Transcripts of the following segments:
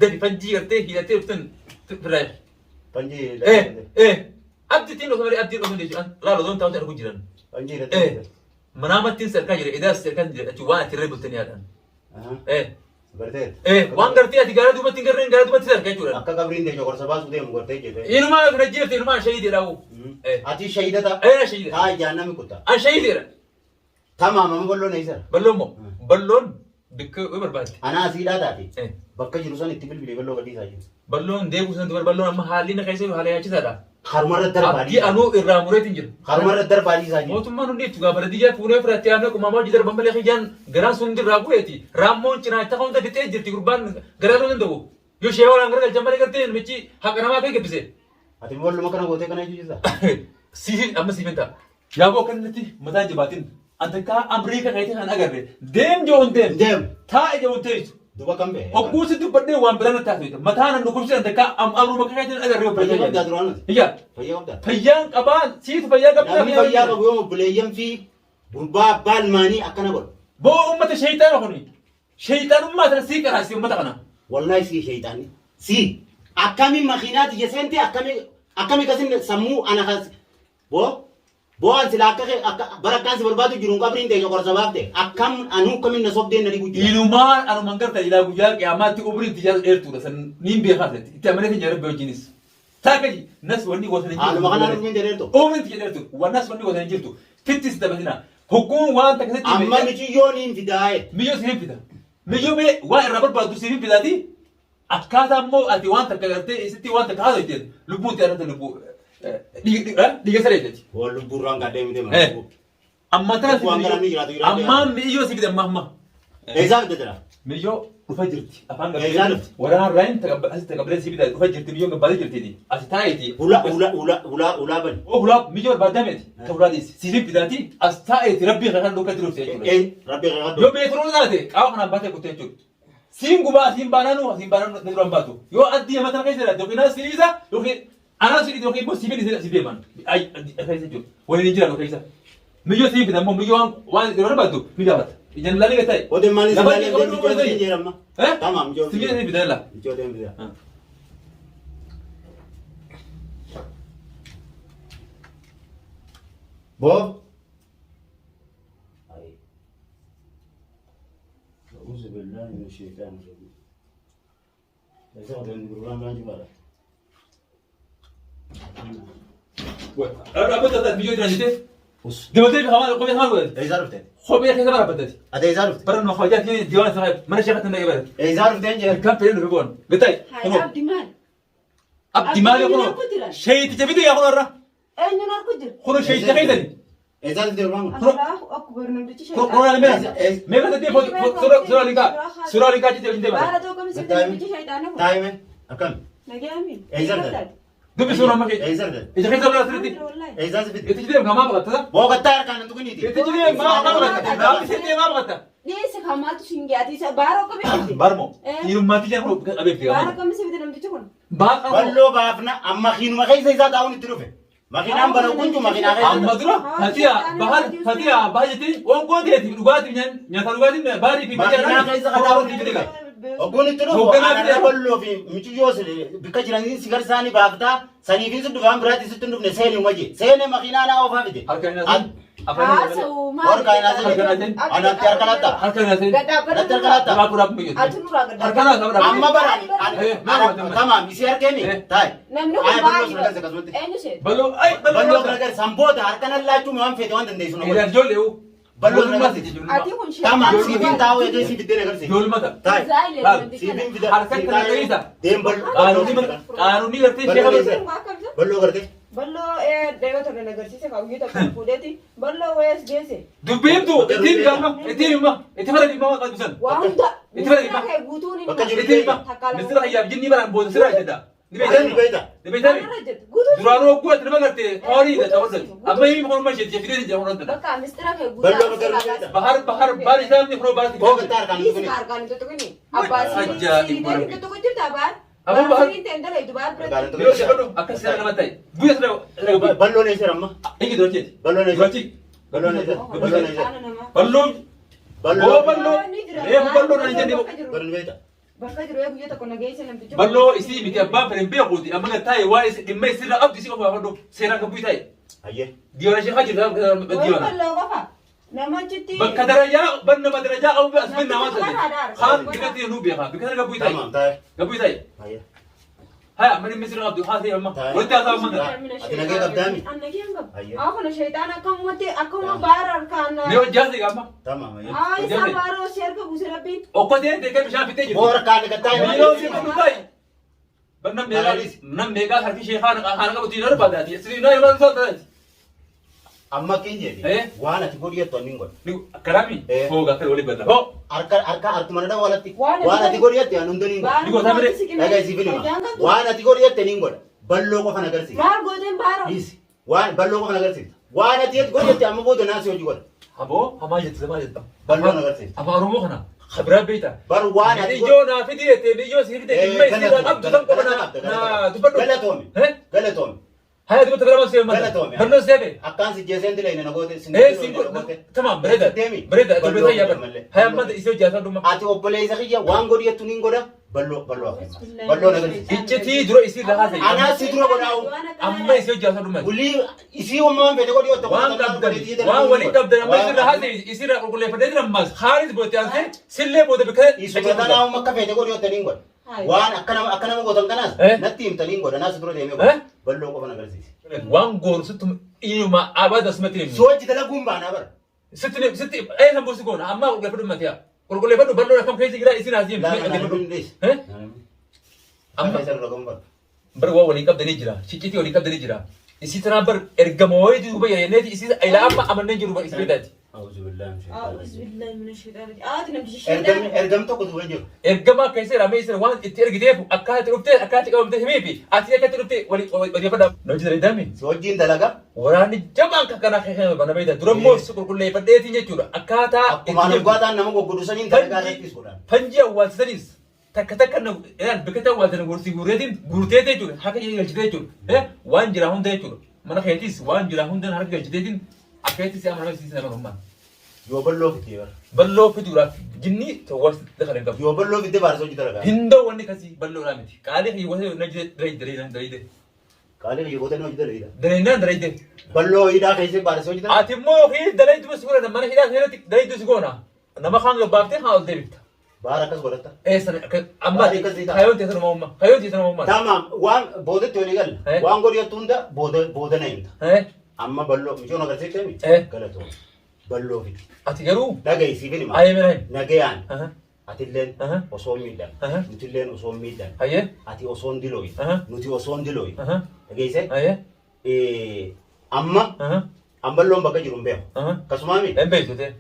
قد فنجي قرتيه هي تبتن فراش فنجي ايه ابدي تين وسمري ابدي وسمري لا لا دون تاو تاو جيران فنجي ايه منامت تين سركا جري اذا سركا جوان تريبل تني الان ايه برتين ايه وان قرتي اتي قالوا دوما تنقرن قالوا دوما سركا جوران akka qabriin de jogor sabaa sudee mu gortee jete انو ما فرجيت انو ما شهيد له ايه ati shahidata ايه شهيد taa jahannami kutta انا شهيد tamaamama balloon eeysara بلومو بلون دك وبر بعد ana asiidhaa taate ايه bakka jiru san itti bilbilee balloo gadhiisaa jiru بلون ديبو سنت بلون اما حالين كيسو حالي يا چدا karumarra darbaa ابدي انو الراموريت انجل karumarra darbaa dhiisaa jiru موتما نو ديتو غابر ديجا فوري فراتي انا كما جدر بمبل خيجان غران سوندي راغويتي رامون چنا تاكون تدي جرتي قربان غرانو ندو يو شيولا غرا جمبل كرتين مچي حقنا ما كاي كبسه ati walluma kana gootee kana jijjiisa سي اما سي بنتا يا بو كنتي متا جباتين انت كا امريكا كايتي انا اغري ديم جون ديم deem تا جون تيس duba kan bee وقوس دي بدي وان بلان تاسيت متا انا نقول انت كا امرو ما كايتي اغري fayyaa qabdaa duraanas هي fayyaa qabdaa فيان قبان سيت فيان namni قبان fayyaa qabu yoo buleeyyan fi gurbaa abbaa ilmaanii akkana godhu بو أمة الشيطان أخوني شيطان أمة تنسيك راسي أمة أنا wallahi sii shayxaanni sii akkami makiinaati jeseenti akkami kasin sammuu ana kas boo an sila akka barakkaan si barbaadu jiru qabriin ta'e qoqorsa baafte akkam anuu kamin na sobdeen na dhigu jira إنما أنا من قرت إلى وجاك يا ما تقبل تجار إيرتو بس نيم بيخافت تأمني في جرب بيوجينيس تاكجي ناس وني وثني haaduma kanaan dhufeen jedheerto أومن تجار إيرتو والناس وني وثني جرتو تتس دبنا حكوم وان تكسر amma miti yoo niin fidaaye ميو سيم فيدا ميو مي وان رابط بعد سيم فيدا دي أكادا مو أتي وان تكالرتي ستي وان تكهذا يتين لبو تيارة لبو دي كسرتي wal lubbuurraan gaddeemite Eh. أما ترى Waan garaan ni jiraatu jiraatu. أما ميو سيبدا مهما eessaa fidda jira ميو رفجرتي أفهم إيه ورانا راين تقبل سيبدا رفجرتي ميو قبل جرتي دي أستايتي ulaa bani أو لا ميو بعدمت تولادي سيري بداتي أستايتي ربي خير لو كتير في rabbi qaqaddu يو بيترون ذاته أو أنا باتي كنت أقول سين قبا سين بانانو ندرون باتو يو أدي مثلا كيس لا دوكينا سيريزا دوكي أنا سيري دوكي بس سيبني سيبني مان أي كيس جو وين نيجي لو كيس ميو سين بدا مو ميو وان درون باتو ميو بات إذا لا لقى تاي odeen maali Lafa si ni ilaalee kono mijoota kono hin jeeramma Eh? tamaam mijoota سيبني سيبني بدا لا mijoota hin fida boo أعوذ بالله من الشيطان الرجيم ليس هذا البرنامج ما جباره أنا بدأت ميو درانيته بص دمتي بخمار قوي خمار ولد إيش عرفت خو بيا كذا مرة بدأت هذا إيش عرفت برا المخرجات يعني ديوان صاحب ما نشيخت إنه يبرد إيش عرفت إنجيل كم بيلو بيقول قتاي هاي عبد مال أبدي مالي أبدي خلو مالي شيء تجيبه يا خلو الرا أين نار كدر خلو شيء تجيبه إيش عرفت البرنامج الله أكبر نبتدي شيء خلو أنا مين مين تدي سورة ليكا جت جت بارا بقى دوكم سيدنا نبتدي شيء تانه تايم أكمل نجامين إيش عرفت دبي سورة ما في إيش عرفت إذا كنت بلا سرتي والله إيش عرفت تجيبه كمان بقى تدا بوقت تار كان تقولي دي تجيبه ما بقى ما بسيتي ما بقى ليس كمال تشينجاتي بارا كم برمو يوم ما تيجي خلو أبي في بارا كمان كم سيدنا نبتدي كون بقى بلو بافنا أما خين ما خيس إذا داون التروفة ما خين أم بلو كنتو ما خين أما أخيس درو هتيا بحر هتيا باجتي وان قوتي هتي لغاتي نيا لغاتي باري في ما خين أخيس خداون التروفة أقول التروفة أنا بلو في متجوز بكجراني سيجار ساني بافتا ساني في سد فام براتي سد نبني سيني ومجي سيني ما خين أنا أوفا بدي هاسو ما और कहना से अनंत यार कलाता هل كان زين अनंत यार कलाता ما पूरा ميت أتنورا هل قدر كان زين أما براني تمام يصير كني تاي نمنو أي بلو باي سرقة سكسوتي بلو أين أي بلو كرجال سامبوت هاركنا الله توم هم فيديو عندنا يسون إذا جول له بلو ما أتي كون شيء تمام سيبين تاو يجي سيبين تاني كرسي جول متى تاي سيبين في ده ديم قانوني करते शेख بلو करते बल्लो ए देगा तो नगर से काउगी तो पुडेती बल्लो वेस गेसे दुबीम तो इतनी गाना इतनी ما इतनी ما ما قد بسن वांदा इतनी ما है गुतूनी इतनी ما مثل هي بجني برا بود سرا جدا بيتا بيتا دبيتا درانو قوة ما قلت ثوري ده تقول أما هي مقول ماشي تجفيدي جاهون عندنا بقى مسترا है بلو بحر بار إسلام نخرج بار هو كتار كان इस يقولي कार का नहीं तो कोई नहीं अब बात तो कोई चिढ़ता बार أبو بحر टेंडर है दोबारा بيو شكله أكثر أنا متى بيو سرا بلو नहीं सर अम्मा إيه كده وجد بلو नहीं وجد بلو नहीं بلو नहीं بلو بلو هو بلو إيه بلو نجدي بلو بيتا Bakka jiru yoo guyyaa tokko nageessa namtichi. Ballo isi miti abbaan fere mbiya kuti amma tayi wa isi dimma isirra abdi isi qofa fadho seera gabu tayi. Ayye. Diwana shi hajir da diwana. Ballo qofa. Namachitti. Bakka daraja banna madaraja au bas binna ma tayi. Khan bikati nu biha bikati gabu tayi. Tamam tayi. Gabu tayi. Ayye. Haya mani misir abdu hasi amma. Wanta ta amma. Ati nagee qabdaami. Annagee hin qabu. Ayye. Akkuma shaytaan akkuma baara harkaan. Ne wajjasi amma. Tamam ayye. Isa baaroo sherka buuse rabbiin. Okkote de kan bishan fitte jiru. Boora kaan gattaay. Milo si kan tayi. Banna mega nam mega harfi sheekhan khana gabu tinar badati. Siri na yaman so tayi. Amma kinje. Waan ati godhi yetto nin godha. Ni karami. Hoga kare wali badda. Ho. Harka manada walatti. Waan ati godhi yette anu ndoni. Ni ko tamre. Dhagaa si filima. Waan ati godhi yette nin godha. Balloo qofa nagarsi. Maal gooteen baaroo. Isi. Waan balloo qofa nagarsi. Waan ati godhi yette amma booda naasi hojii godha. Abo hama jette sama jette. Balloo nagarsi. Ama oromo kana. Khabra beita. Bar waan ati jo na fidiyete ni jo si fidiyete mai sira abdu tan ko na tu baddo. Galatomi. Galatomi. Haya tu betul masih mana? Benar sebe. Akkan si jesen dile ina nagote. Single. Tamam bereda. Bereda tu betul ya ber. Haya mana isu jasa duma. Ati oppole isa kiya waan godhi yettu nin godha. Ballo nagarsi. Icheti duro isi laha sai. Ana si duro godha. Amma isu jasa duma. Uli isi umma bede godhi yettu. Waan kabdan. Waan wali kabdan amma isi laha sai. Isi ra kule fadai rammas. Kharis bote anse. Sille bote bika. Isu tana umma ka bede godhi yettu nin godha. Waan akkana gotan kanas. Natti himtaniin godha nas duro deeme godha. Balloo qofa nagarsiisi. Waan goor sittum inyuma abada smatini. Sochi dalaguun baana bara. Sitti ayna bosi gona amma kule fadu matiya. Kule fadu balloo kam kaisi gira isin azim. Amma isa dalaguun bara. Bar wa wali kabdani jira. Shikkiti wali kabdani jira. Isi tana bar ergamoy du ba yeneti isi ila amma amanne jiru ba isi bedati. A'udhu billahi minash shaytaani. Aati namtichi shaytaan. Ergam tokko duba jiru. Ergama kaisi ramay sir waan itti ergiteef akkati dhufte akkati qabamte himifi ati akkati dhufte wali fada. Noji dare dami. Si wajjin dalaga. Waraani jamaan kana khee bana beeda durammoo suqulqulle fadheeti jechuudha. Akkata akkuma dhugaataan nama goggodu saniin dalagaa irrattis godhan. Panji awwaalsanis takka na bikata awwaalsan gorsi gureetiin guuteete jechuudha. Haka galchite jechuudha. Waan jira hunda jechuudha. Mana keetis waan jira hunda harka galchiteetiin akkati si amana si nama humma. Yoo balloo fitee bara. Balloo fiduudhaaf jinni tawwas dakhala qabu. Yoo balloo fitee baarsa hojii dalagaa. Hindoo wanni kasi balloodhaa miti. Qaalee fi wasa na darayde. Qaalee yoo gootanii hojii dalagaa. Darayde. Balloo hidhaa keessatti baarsa hojii dalagaa. Ati immoo fi daraydu bas goona mana hidhaa keessatti daraydu si goona. Nama kaan gabbaaftee haa ol deebifta. Baara akkas godhatta. Sana amma kayoon teessuma uumma. Kayoon teessuma uumma. Tamam waan boodatti walii galla. Waan godhatu hunda booda na himta. Amma balloo mijoon agarsiifte mi? Galatoo. Balloo fiti. Ati garuu dhagaisiif hima. Ayyee nagayaan. Atilleen osoo miidhan. Nutilleen osoo miidhan. Ayyee. Ati osoo dilooyi. Nuti osoo dilooyi. Dhageessee. Ayyee. Amma balloon bakka jiru hin beeku. Akkasumaa mi? Hin beektu ta'e.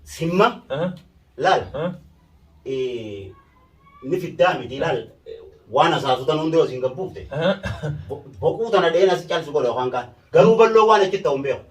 Simma. Laal. Ni fiddaa miti laal. Waan asaasutan hundi hoosiin gabbuufte. Boquu tana dheen as caalsu godha waan kaan. Garuu balloo waan achitti ta'u hin beeku.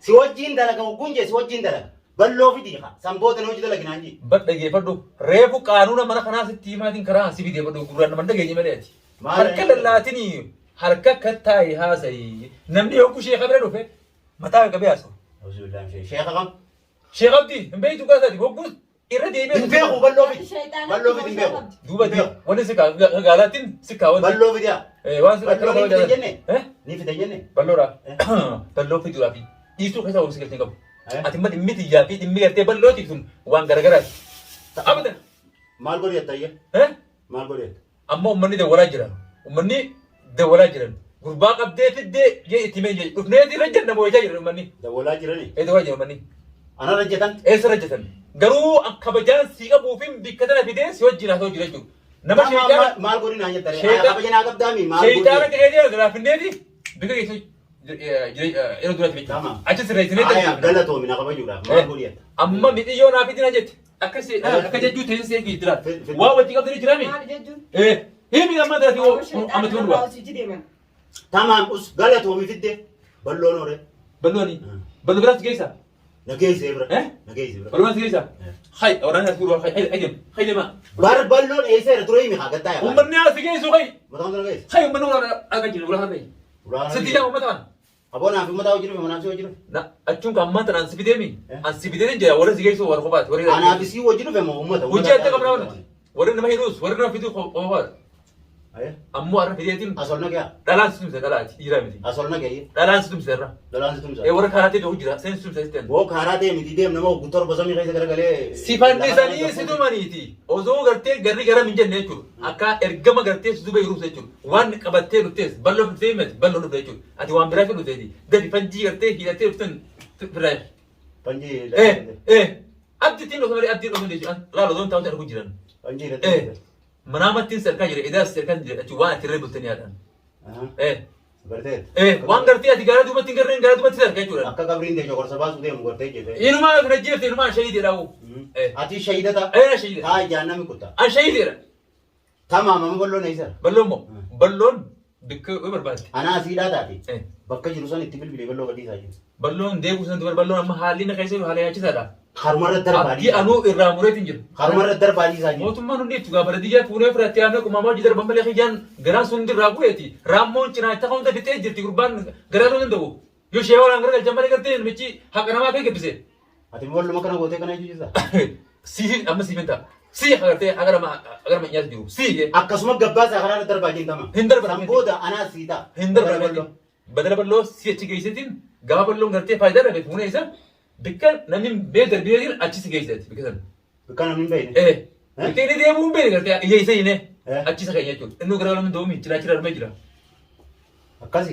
Si wajjin dalaga gunje si wajjin dalaga. Balloo fidii haa. Sanboota hojii dalaginaan jii. Bad dhageeffadhu. Reefu qaanuuna mana kanaa sitti himaatiin karaa si fideeffadhu gurraan nama dhageenye malee ati. Harka lallaatinii harka kattaa'e haasa'i. Namni yookuu sheeka bira dhufe mataa qabee haasa'u. Sheeka kam? Sheeka abdii hin beektu kaasaati hogguus irra deemee. Hin beeku balloo fidi. Balloo fidi hin beeku. Duuba wanni si gaalaattiin si kaawwanti. Balloo fidi haa. Waan si akkana balloo fidi jenne. Ni fida jenne. Balloodhaa. Balloo fiduudhaa fi dhiisuu keessa waliin si galtee qabu. Ati immoo dhimmi xiyyaa fi dhimmi galtee balloo tiksun waan garagaraati. Abadan. Maal godhi jettayye? Maal godhi jetta? Amma uummanni dawwalaa jiran. Uummanni dawwalaa jiran. Gurbaa qabdee fiddee jee itti mee jee dhufneeti rajjanna boo'ichaa jiran uummanni. Dawwalaa jirani? Dawwalaa jiran uummanni. Ana rajjatan? Eessa rajjatan? Garuu kabajaan si qabuufin bikka tana fidee si wajjin haasa'u jira jechuudha. Nama sheekaa. Maal godhi naan jettare? Kabajanaa qabdaami maal godhi? Sheekaa ka'ee jira garaafinneeti bikka keessoo yeroo duraatti jechuudha. Achi sirreessinee ta'e. Galatoomi na kabajuudhaaf maal godhi jetta? Amma midhiyoo naa fidina jette. Akka jechuu teessisee eegi jira. Waa wajjin qabdanii jirami. Maal jechuun? Himi amma taati amati hundumaa. Tamam us galatoomi fidde balloon hore. Ballooni. Balloo biraatti geessa. Nageessee bira. Nageessee bira. Balloo biraatti geessa. Hay waraana as gurguruu hay deema. Bar balloon eesseera turee mi haa gattaa yaa. Uummanni as geessu hay. Mataan dura geessa. Hay uummanni waraana akka jiru waraana hay. Sitti jaa uummataan. Aboonaa fi mataa hojii manaa si hojii dhufe. Na achuun kan ammaa tanaan si fideemi. An si fidee jira warra si geessu warra kophaati. Anaa fi si hojii dhufe moo uummata. Hojii adda qabnaa walitti. ورنا ما هيروس ورنا فيديو خوار Aye. أمو أعرف فيديوتين Asolna kya? دلان سلم دلان إيرامي Asolna kya ye? دلان سلم سرنا Dalaan situm sa. إيه ورك هاراتي بيوجي سين سلم سيستم Wo khara de miti dem nama gutor basami kaisa gara gale. Sifan nisani situ maniti. Ozo garte garri gara minjan nechur. Aka ergama garte situ bay rus nechur. Wan kabatte rutes ballo femet ballo nechur. Ati wan birafi rutedi. Dari panji garte hilate rutan firai. Panji. Abdi tin lokari abdi lokari nechur. La lo don tahu tak kujiran. Panji. Menamat tin serkan jadi. Ida serkan jadi. Ati wan tirai bultani adan. Berte. Wan garte ati gara duma tin gara gara duma tin serkan curan. Akka kabrin de jokor sabas ude mu garte je. Inuma rajir tin inuma shahidi rawu. Ati shahida ta. Shahidi. Ha janna mi kutta. An shahidi ra. Tamam mama bollo nahi sir. Ballon mo. Ballon bikka berbadi. Ana asida taati. Bakka jiru san itti bilbile ballo gadi saaji. Ballon deebu san dubar ballon amma haalina kaise haala yaachisaadha. Harumara darbadi. Abdii anuu irraa mureetiin jiru. Harumara darbadi saaji. Mootummaan hundi itti gaafa radiyyaa fuunee firaatti aanee kumamaa hojii darban malee xiyyan garaan sun dirraa bu'eeti. Raammoon cinaacha hunda bitee jirti gurbaan garaa loo danda'u. Yoo shee waan gara galchan malee gartee michi haqa namaa kee gabbise. Ati bollo makana gootee kana jijisa. Sii amma sii finta. Sii hagartee agar ma nyaata jiru. Sii Akkasuma gabbaasa harara darbadi tama. hin darban. Sambooda ana asida. Hin darban. Badala balloo sii achi geessitiin gaafa balloon gartee faayidaa dhabe fuunee isa bikka namni bee darbee jiru achi si geessati bikka sana. Kana min bayne. Bikka inni deemuu hin beekne gartee iyyeessa hinee achi isa kan jechuudha. Inni gara lamaan doomi cilaachi darbee jira. Akkasi.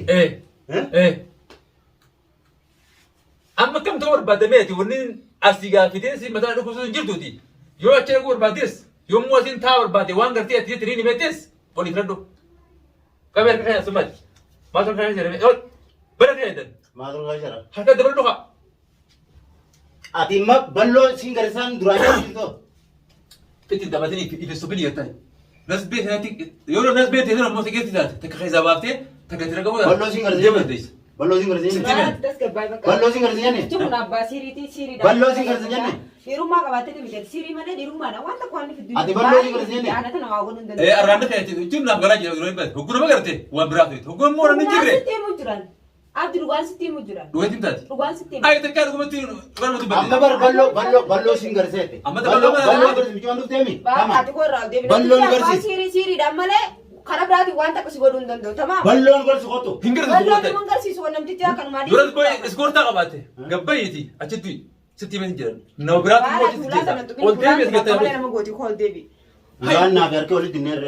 Amma kam ta'uu barbaadameeti wanni asii gaafitee si mataa dhukkubsatu hin jirtuuti. Yoo achi dhaquu barbaades yommuu asiin taa'aa barbaade waan gartee ati jettanii ni beektes olii filadhu. Qabee harka kan asummaati. Maal kan jedhame bara kan jedhan. Maatul gaashara. Harka dabaluu haa. Ati ma ballo singarisaan duraayaa jirto. Itti dabatanii ifi supini jettan. Nas beekanii yoo nas beekanii ammoo si geessi taate takka keessaa baaftee takka itti dhaqabu. Ballo singarisaan. Ballo singarisaan. Barat gabbai bakka. Ballo singarisaan. Cuma abbaa siriiti sirii. Ballo singarisaan. Hirummaa qabaatee dhibite sirii malee hirummaadha wanta kwaan fiddu. Ati ballo singarisaan. Ana tana waa godhun danda'u. Arraan dhaqee jechuun naaf garaa jira yeroo hin baate. Hogguna magarte waan biraa ta'e. Hoggun immoo namni jirre. Dhugaan sitti himu jiran. Abdi dhugaan sitti himu jiran. Dhugaan sitti taate. Dhugaan sitti himu. Ay takkaa dhugumatti waan nuti badde. Amma bar ballo singarisaan. Amma ballo singarisaan michoon dhufteemi. Ati korraa deebiin. Balloon Abbaa garsiis. siriidhaan malee karaa biraatiin wanta akkasii godhuu hin danda'u tamaa. Balloon gorsu qotu. Hin garsu Balloon gootee. nama garsiisu waan namtitti akka maali. Duras boy iskoortaa qabaate. Gabbayeeti achitti sitti himan jiran. Nama biraatu immoo achitti jecha. Ol deebi'eeti gattee. Nama gooti kool deebi. Waan naaf harkee walitti dinneerre.